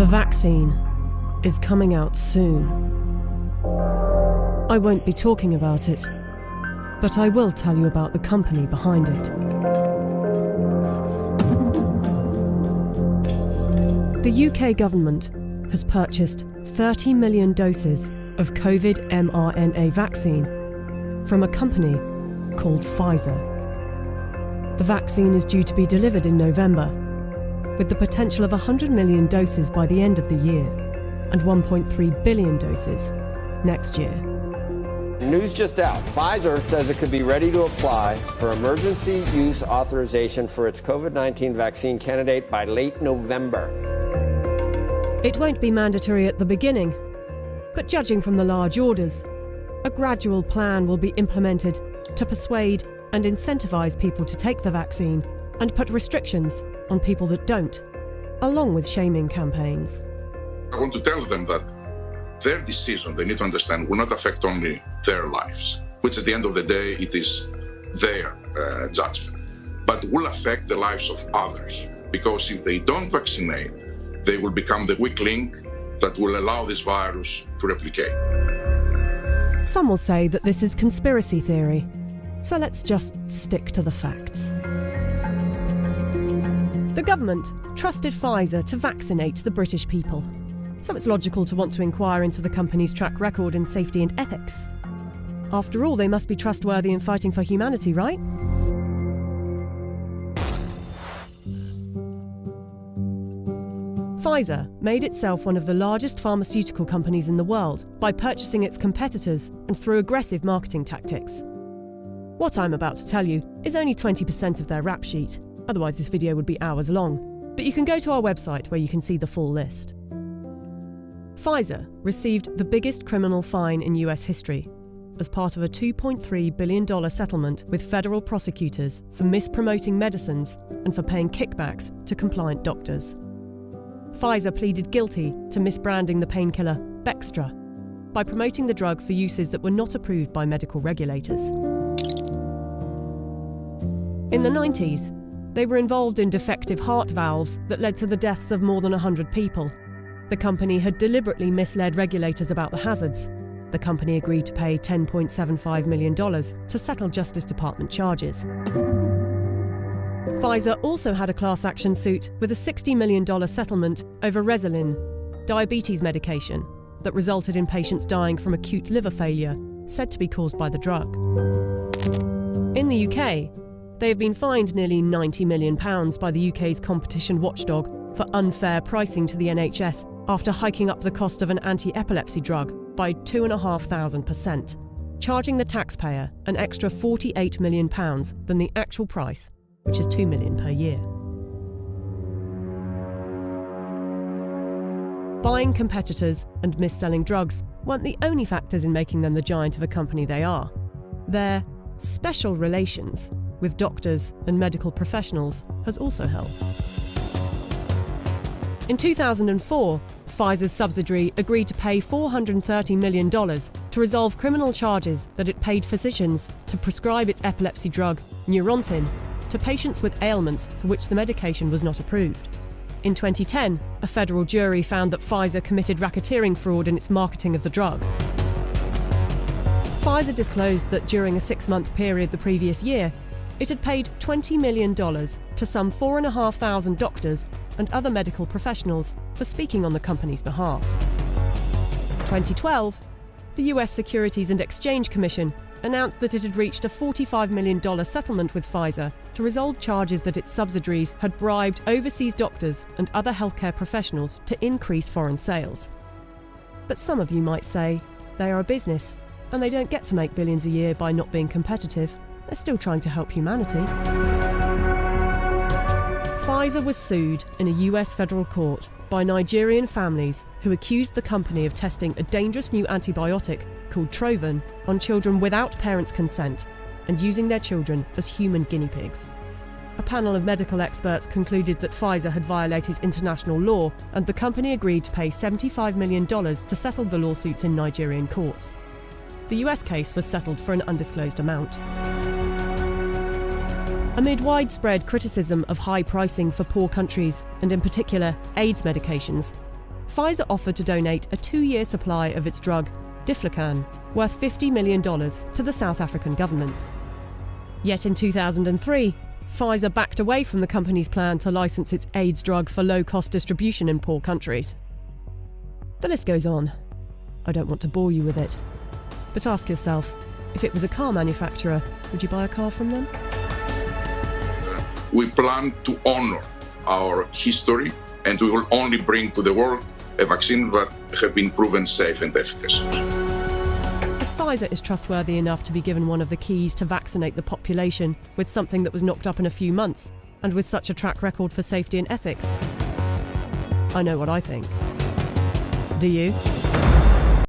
The vaccine is coming out soon. I won't be talking about it, but I will tell you about the company behind it. The UK government has purchased 30 million doses of COVID mRNA vaccine from a company called Pfizer. The vaccine is due to be delivered in November, with the potential of 100 million doses by the end of the year and 1.3 billion doses next year. News just out. Pfizer says it could be ready to apply for emergency use authorization for its COVID-19 vaccine candidate by late November. It won't be mandatory at the beginning, but judging from the large orders, a gradual plan will be implemented to persuade and incentivize people to take the vaccine and put restrictions on people that don't, along with shaming campaigns. I want to tell them that their decision, they need to understand, will not affect only their lives, which at the end of the day, it is their judgment, but will affect the lives of others. Because if they don't vaccinate, they will become the weak link that will allow this virus to replicate. Some will say that this is conspiracy theory, so let's just stick to the facts. The government trusted Pfizer to vaccinate the British people, so it's logical to want to inquire into the company's track record in safety and ethics. After all, they must be trustworthy in fighting for humanity, right? Pfizer made itself one of the largest pharmaceutical companies in the world by purchasing its competitors and through aggressive marketing tactics. What I'm about to tell you is only 20% of their rap sheet, otherwise this video would be hours long, but you can go to our website where you can see the full list. Pfizer received the biggest criminal fine in US history as part of a $2.3 billion settlement with federal prosecutors for mispromoting medicines and for paying kickbacks to compliant doctors. Pfizer pleaded guilty to misbranding the painkiller Bextra by promoting the drug for uses that were not approved by medical regulators. In the 90s, they were involved in defective heart valves that led to the deaths of more than 100 people. The company had deliberately misled regulators about the hazards. The company agreed to pay $10.75 million to settle Justice Department charges. Pfizer also had a class action suit with a $60 million settlement over Resolin, diabetes medication, that resulted in patients dying from acute liver failure, said to be caused by the drug. In the UK, they have been fined nearly £90 million by the UK's competition watchdog for unfair pricing to the NHS after hiking up the cost of an anti-epilepsy drug by 2,500%, charging the taxpayer an extra £48 million than the actual price, which is $2 million per year. Buying competitors and mis-selling drugs weren't the only factors in making them the giant of a company they are. Their special relations with doctors and medical professionals has also helped. In 2004, Pfizer's subsidiary agreed to pay $430 million to resolve criminal charges that it paid physicians to prescribe its epilepsy drug, Neurontin, to patients with ailments for which the medication was not approved. In 2010, a federal jury found that Pfizer committed racketeering fraud in its marketing of the drug. Pfizer disclosed that during a 6-month period the previous year, it had paid $20 million to some 4,500 doctors and other medical professionals for speaking on the company's behalf. In 2012, the US Securities and Exchange Commission announced that it had reached a $45 million settlement with Pfizer to resolve charges that its subsidiaries had bribed overseas doctors and other healthcare professionals to increase foreign sales. But some of you might say they are a business and they don't get to make billions a year by not being competitive. They're still trying to help humanity. Pfizer was sued in a US federal court by Nigerian families who accused the company of testing a dangerous new antibiotic called Trovan on children without parents' consent and using their children as human guinea pigs. A panel of medical experts concluded that Pfizer had violated international law, and the company agreed to pay $75 million to settle the lawsuits in Nigerian courts. The US case was settled for an undisclosed amount. Amid widespread criticism of high pricing for poor countries, and in particular AIDS medications, Pfizer offered to donate a 2-year supply of its drug, Diflucan, worth $50 million to the South African government. Yet in 2003, Pfizer backed away from the company's plan to license its AIDS drug for low-cost distribution in poor countries. The list goes on. I don't want to bore you with it. But ask yourself, if it was a car manufacturer, would you buy a car from them? We plan to honor our history, and we will only bring to the world a vaccine that have been proven safe and efficacious. If Pfizer is trustworthy enough to be given one of the keys to vaccinate the population with something that was knocked up in a few months, and with such a track record for safety and ethics, I know what I think. Do you?